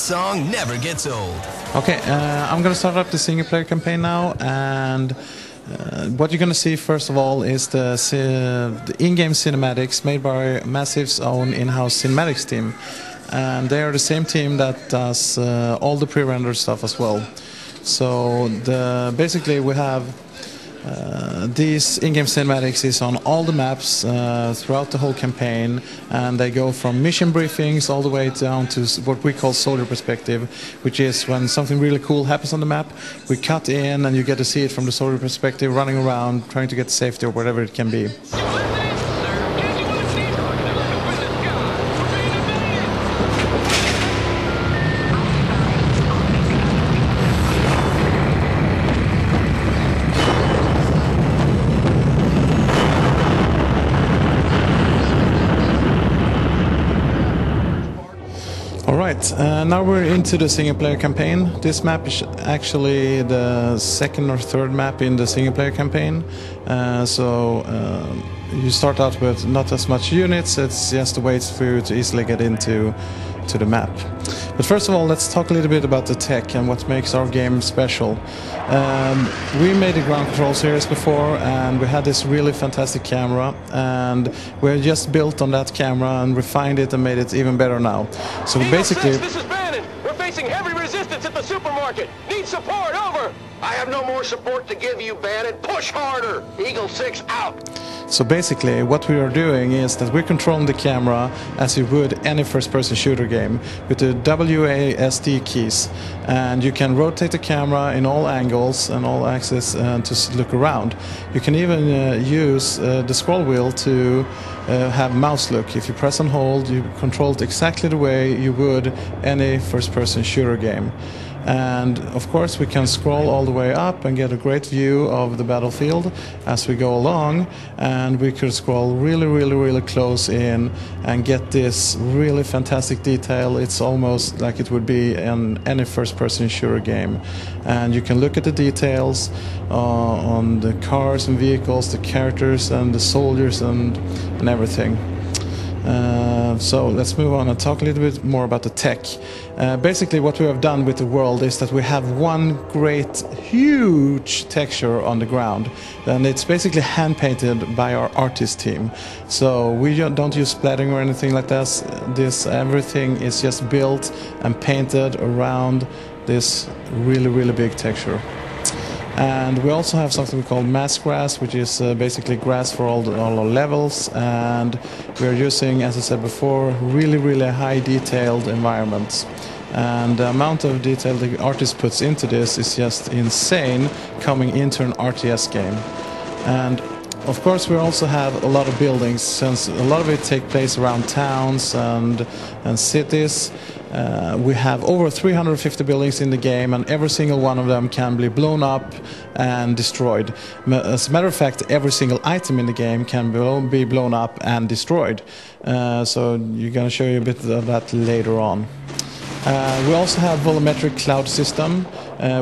song never gets old. Okay, I'm going to start up the single player campaign now, and what you're going to see first of all is the in-game cinematics made by Massive's own in-house cinematics team, and they are the same team that does all the pre-rendered stuff as well. So basically we have these in-game cinematics is on all the maps throughout the whole campaign, and they go from mission briefings all the way down to what we call soldier perspective, which is when something really cool happens on the map, we cut in and you get to see it from the soldier perspective, running around trying to get safety or whatever it can be. Alright, now we're into the single player campaign. This map is actually the second or third map in the single player campaign. You start out with not as much units, it's just a way for you to easily get into the map. But first of all, let's talk a little bit about the tech and what makes our game special. We made the ground control series before, and we had this really fantastic camera, and we just built on that camera and refined it and made it even better now. So basically... This is Bannon! We're facing heavy resistance at the supermarket! Need support, over! I have no more support to give you, Bannon. Push harder! Eagle 6 out! So basically what we are doing is that we're controlling the camera as you would any first-person shooter game with the WASD keys, and you can rotate the camera in all angles and all axes to look around. You can even use the scroll wheel to have mouse look. If you press and hold, you control it exactly the way you would any first-person shooter game. And of course we can scroll all the way up and get a great view of the battlefield as we go along, and we could scroll really close in and get this really fantastic detail. It's almost like it would be in any first-person shooter game, and you can look at the details on the cars and vehicles, the characters and the soldiers and everything. So let's move on and talk a little bit more about the tech. Basically what we have done with the world is that we have one great huge texture on the ground, and it's basically hand painted by our artist team. So we don't use splattering or anything like this. Everything is just built and painted around this really big texture. And we also have something we call mass grass, which is basically grass for all our levels, and we're using, as I said before, really high detailed environments. And the amount of detail the artist puts into this is just insane coming into an RTS game. And of course we also have a lot of buildings, since a lot of it take place around towns and cities. We have over 350 buildings in the game, and every single one of them can be blown up and destroyed. As a matter of fact, every single item in the game can be blown up and destroyed. So you're going to show you a bit of that later on. We also have volumetric cloud system,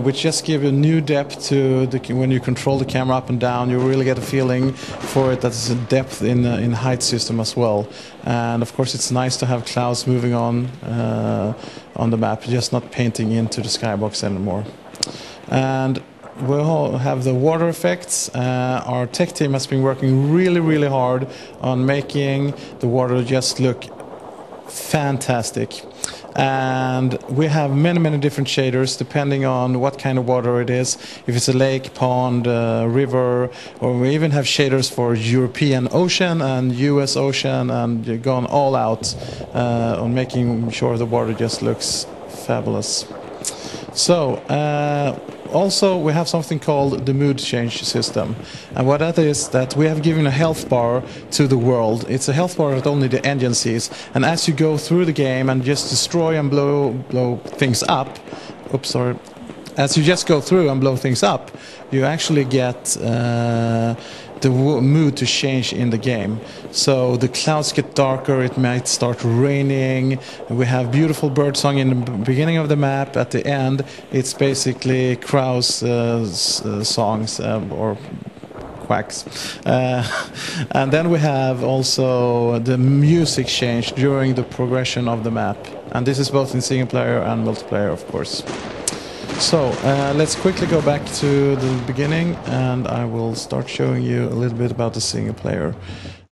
which just give a new depth to when you control the camera up and down. You really get a feeling for it that there's a depth in height system as well. And of course it's nice to have clouds moving on the map, just not painting into the skybox anymore. And we'll have the water effects. Our tech team has been working really hard on making the water just look fantastic. And we have many different shaders depending on what kind of water it is, if it's a lake, pond, river, or we even have shaders for European Ocean and US Ocean, and you're going all out on making sure the water just looks fabulous. So also we have something called the mood change system, and what that is, that we have given a health bar to the world. It's a health bar that only the engine sees, and as you go through the game and just destroy and blow things up, as you just go through and blow things up, you actually get the mood to change in the game. So the clouds get darker, it might start raining, we have beautiful birdsong in the beginning of the map. At the end it's basically crows songs or quacks. And then we have also the music change during the progression of the map. And this is both in single player and multiplayer, of course. So let's quickly go back to the beginning, and I will start showing you a little bit about the single player.